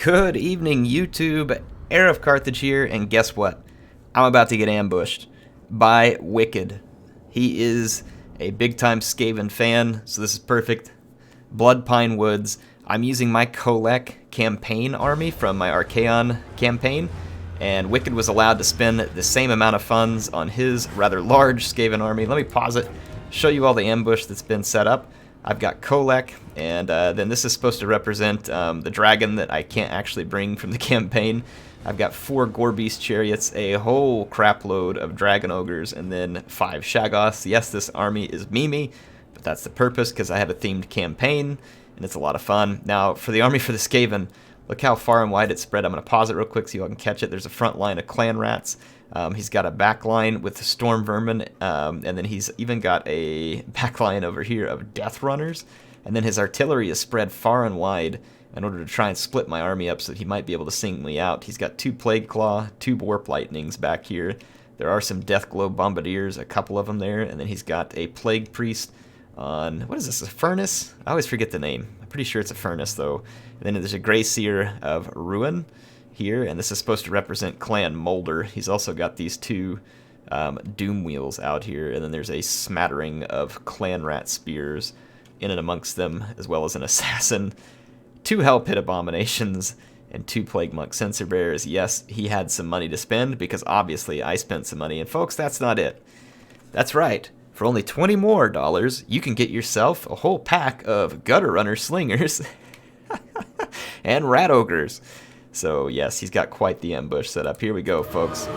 Good evening, YouTube. HeirofCarthage here, and guess what? I'm about to get ambushed by Wicked. He is a big-time Skaven fan, so this is perfect. Blood Pine Woods. I'm using my Kholek campaign army from my Archaon campaign, and Wicked was allowed to spend the same amount of funds on his rather large Skaven army. Let me pause it, show you all the ambush that's been set up. I've got Kholek, and then this is supposed to represent the dragon that I can't actually bring from the campaign. I've got 4 Gorebeast chariots, a whole crapload of dragon ogres, and then 5 Shaggoths. Yes, this army is Mimi, but that's the purpose because I have a themed campaign, and it's a lot of fun. Now, for the army for the Skaven, look how far and wide it's spread. I'm going to pause it real quick so you all can catch it. There's a front line of clan rats. He's got a back line with the storm vermin, and then he's even got a back line over here of death runners. And then his artillery is spread far and wide in order to try and split my army up so that he might be able to sing me out. He's got 2 Plague Claw, 2 Warp Lightnings back here. There are some Death Glow Bombardiers, a couple of them there, and then he's got a Plague Priest on, what is this, a Furnace? I always forget the name. I'm pretty sure it's a Furnace, though. And then there's a Grey Seer of Ruin here, and this is supposed to represent Clan Molder. He's also got these 2 Doom Wheels out here, and then there's a smattering of Clan Rat Spears in and amongst them, as well as an Assassin, 2 Hell Pit Abominations, and 2 Plague Monk Censer Bearers. Yes, he had some money to spend, because obviously I spent some money, and folks, that's not it. That's right. For only $20 more, you can get yourself a whole pack of Gutter Runner Slingers and Rat Ogres. So yes, he's got quite the ambush set up. Here we go, folks.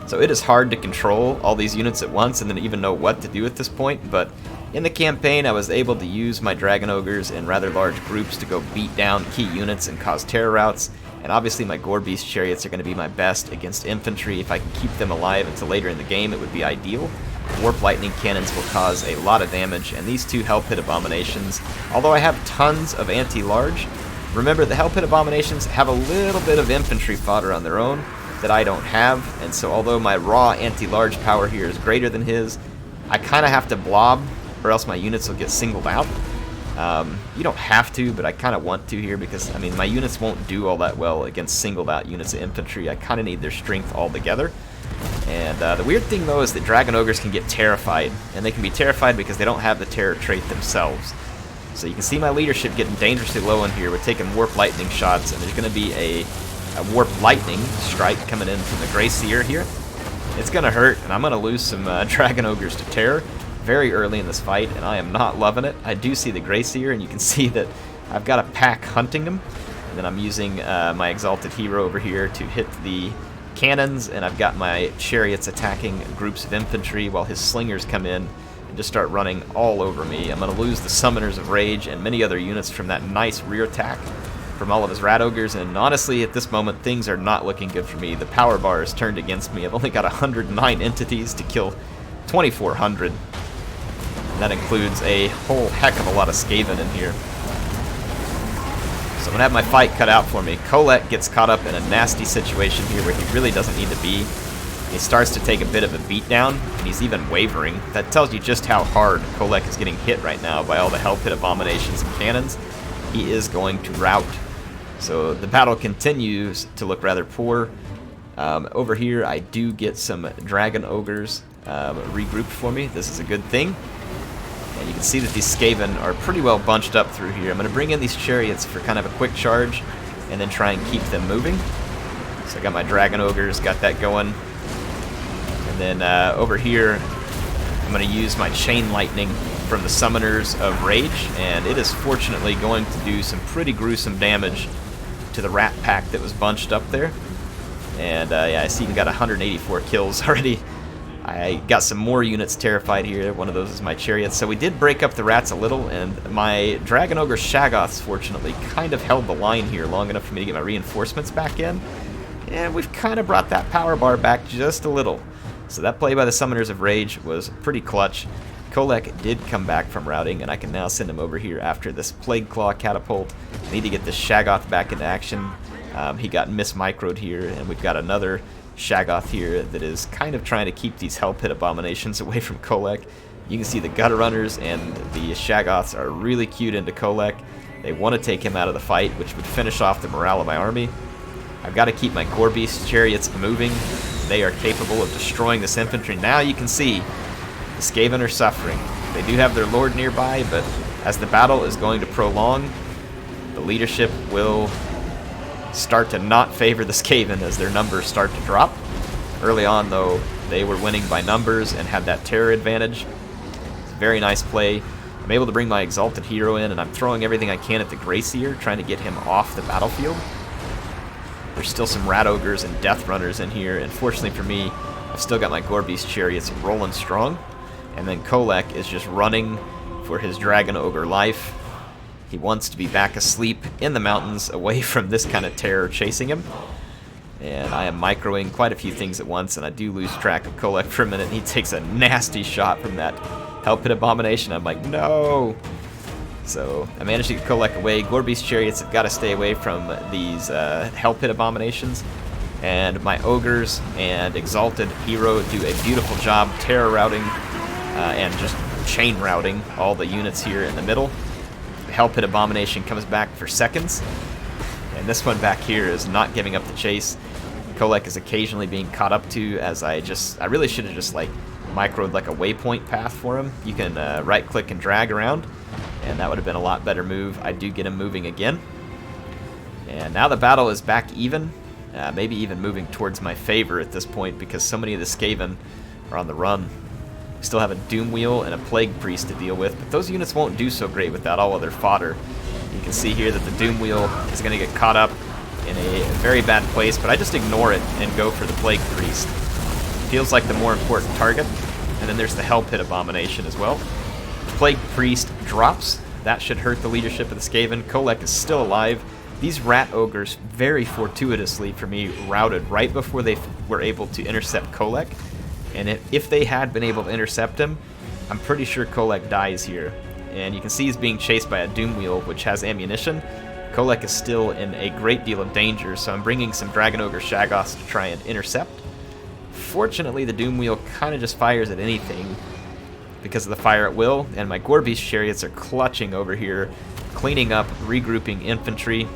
So it is hard to control all these units at once and then even know what to do at this point, but in the campaign I was able to use my Dragon Ogres in rather large groups to go beat down key units and cause terror routes, and obviously my Gorebeast chariots are going to be my best against infantry. If I can keep them alive until later in the game, it would be ideal. Warp Lightning Cannons will cause a lot of damage, and these 2 Hell Pit Abominations, although I have tons of anti-large, remember, the Hell Pit Abominations have a little bit of infantry fodder on their own that I don't have, and so although my raw anti-large power here is greater than his, I kind of have to blob, or else my units will get singled out. You don't have to, but I kind of want to here because, I mean, my units won't do all that well against singled out units of infantry. I kind of need their strength all together. And the weird thing, though, is that Dragon Ogres can get terrified, and they can be terrified because they don't have the terror trait themselves. So you can see my leadership getting dangerously low in here. We're taking Warp Lightning shots, and there's going to be a Warp Lightning strike coming in from the Grey Seer here. It's going to hurt, and I'm going to lose some Dragon Ogres to terror very early in this fight, and I am not loving it. I do see the Grey Seer, and you can see that I've got a pack hunting him, and then I'm using my Exalted Hero over here to hit the cannons, and I've got my chariots attacking groups of infantry while his slingers come in and just start running all over me. I'm going to lose the Summoners of Rage and many other units from that nice rear attack from all of his Rat Ogres, and honestly, at this moment, things are not looking good for me. The power bar is turned against me. I've only got 109 entities to kill 2,400. And that includes a whole heck of a lot of Skaven in here. So I'm going to have my fight cut out for me. Kholek gets caught up in a nasty situation here where he really doesn't need to be. He starts to take a bit of a beatdown, and he's even wavering. That tells you just how hard Kholek is getting hit right now by all the Hell Pit Abominations and cannons. He is going to rout. So the battle continues to look rather poor. Over here, I do get some Dragon Ogres regrouped for me. This is a good thing. And you can see that these Skaven are pretty well bunched up through here. I'm going to bring in these chariots for kind of a quick charge and then try and keep them moving. So I got my Dragon Ogres, got that going. And then over here, I'm going to use my Chain Lightning from the Summoners of Rage, and it is fortunately going to do some pretty gruesome damage to the rat pack that was bunched up there. And yeah, I see we got 184 kills already. I got some more units terrified here. One of those is my chariots. So we did break up the rats a little, and my Dragon Ogre Shaggoths, fortunately, kind of held the line here long enough for me to get my reinforcements back in. And we've kind of brought that power bar back just a little. So that play by the Summoners of Rage was pretty clutch. Kholek did come back from routing, and I can now send him over here after this Plague Claw catapult. I need to get this Shaggoth back into action. He got mismicroed here, and we've got another Shaggoth here that is kind of trying to keep these Hell Pit Abominations away from Kholek. You can see the Gutter Runners and the Shaggoths are really cued into Kholek, They want to take him out of the fight, which would finish off the morale of my army. I've got to keep my Gore Beast chariots moving. They are capable of destroying this infantry. Now you can see the Skaven are suffering. They do have their lord nearby, but as the battle is going to prolong, the leadership will start to not favor the Skaven as their numbers start to drop. Early on, though, they were winning by numbers and had that terror advantage. It's a very nice play. I'm able to bring my Exalted Hero in, and I'm throwing everything I can at the Gracier, trying to get him off the battlefield. There's still some Rat Ogres and Death Runners in here, and fortunately for me, I've still got my Gore Beast chariots rolling strong. And then Kholek is just running for his Dragon Ogre life. He wants to be back asleep in the mountains, away from this kind of terror chasing him. And I am microing quite a few things at once, and I do lose track of Kholek for a minute, and he takes a nasty shot from that Hell Pit Abomination. I'm like, no! So I managed to get Kholek away. Gore Beast chariots have got to stay away from these Hell Pit Abominations. And my Ogres and Exalted Hero do a beautiful job terror routing and just chain routing all the units here in the middle. The Hell Pit Abomination comes back for seconds. And this one back here is not giving up the chase. Kholek is occasionally being caught up to, as I really should have just like microed like a waypoint path for him. You can right click and drag around, and that would have been a lot better move. I do get him moving again. And now the battle is back even, maybe even moving towards my favor at this point because so many of the Skaven are on the run. We still have a Doom Wheel and a Plague Priest to deal with, but those units won't do so great without all other fodder. You can see here that the Doom Wheel is going to get caught up in a very bad place, but I just ignore it and go for the Plague Priest. Feels like the more important target. And then there's the Hell Pit Abomination as well. Plague Priest drops. That should hurt the leadership of the Skaven. Kholek is still alive. These Rat Ogres, very fortuitously for me, routed right before they were able to intercept Kholek. And if they had been able to intercept him, I'm pretty sure Kholek dies here. And you can see he's being chased by a Doom Wheel, which has ammunition. Kholek is still in a great deal of danger, so I'm bringing some Dragon Ogre Shaggoths to try and intercept. Fortunately, the Doom Wheel kind of just fires at anything because of the fire at will, and my Gore Beast chariots are clutching over here, cleaning up, regrouping infantry.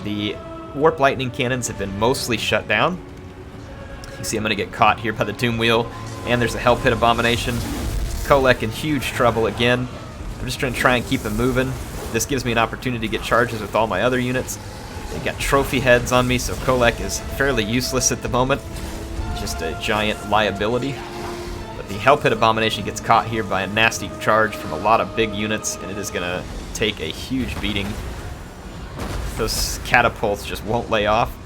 The Warp Lightning Cannons have been mostly shut down. You see I'm going to get caught here by the Doom Wheel, and there's a Hell Pit Abomination. Kholek in huge trouble again. I'm just going to try and keep him moving. This gives me an opportunity to get charges with all my other units. They've got trophy heads on me, so Kholek is fairly useless at the moment. Just a giant liability. But the Hell Pit Abomination gets caught here by a nasty charge from a lot of big units, and it is going to take a huge beating. Those catapults just won't lay off.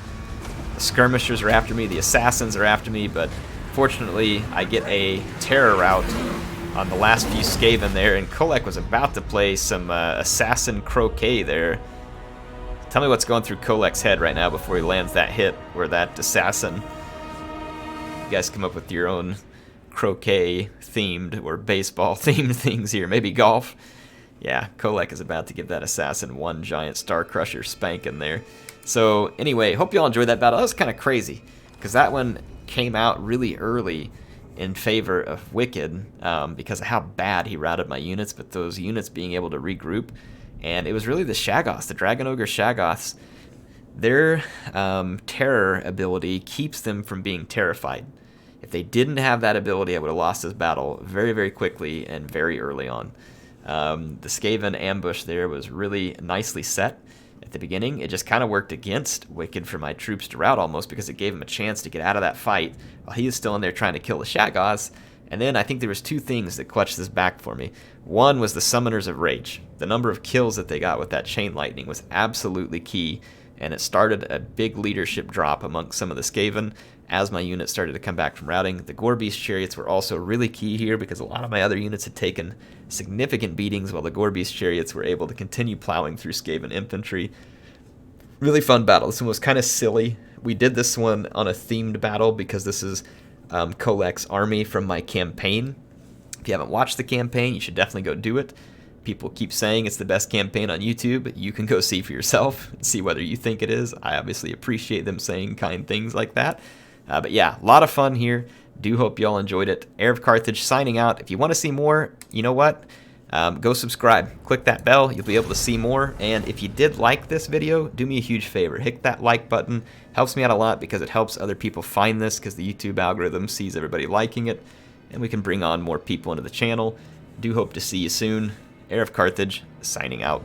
The skirmishers are after me, the assassins are after me, but fortunately I get a terror rout on the last few Skaven there, and Kholek was about to play some assassin croquet there. Tell me what's going through Kholek's head right now before he lands that hit or that assassin. You guys come up with your own croquet themed or baseball themed things here, maybe golf. Yeah, Kholek is about to give that assassin one giant Star Crusher spanking there. So anyway, hope you all enjoyed that battle. That was kind of crazy because that one came out really early in favor of Wicked because of how bad he routed my units, but those units being able to regroup. And it was really the Shaggoths, the Dragon Ogre Shaggoths. Their terror ability keeps them from being terrified. If they didn't have that ability, I would have lost this battle very, very quickly and very early on. The Skaven ambush there was really nicely set at the beginning. It just kind of worked against Wicked for my troops to rout almost because it gave him a chance to get out of that fight while he was still in there trying to kill the Shaggoths. And then I think there was two things that clutched this back for me. One was the Summoners of Rage. The number of kills that they got with that Chain Lightning was absolutely key, and it started a big leadership drop amongst some of the Skaven as my units started to come back from routing. The Gore Beast chariots were also really key here because a lot of my other units had taken significant beatings while the Gore Beast chariots were able to continue plowing through Skaven infantry. Really fun battle. This one was kind of silly. We did this one on a themed battle because this is Kholek's army from my campaign. If you haven't watched the campaign, you should definitely go do it. People keep saying it's the best campaign on YouTube. You can go see for yourself and see whether you think it is. I obviously appreciate them saying kind things like that. But yeah, a lot of fun here. Do hope you all enjoyed it. HeirofCarthage signing out. If you want to see more, you know what? Go subscribe. Click that bell. You'll be able to see more. And if you did like this video, do me a huge favor. Hit that like button. Helps me out a lot because it helps other people find this because the YouTube algorithm sees everybody liking it. And we can bring on more people into the channel. Do hope to see you soon. HeirofCarthage, signing out.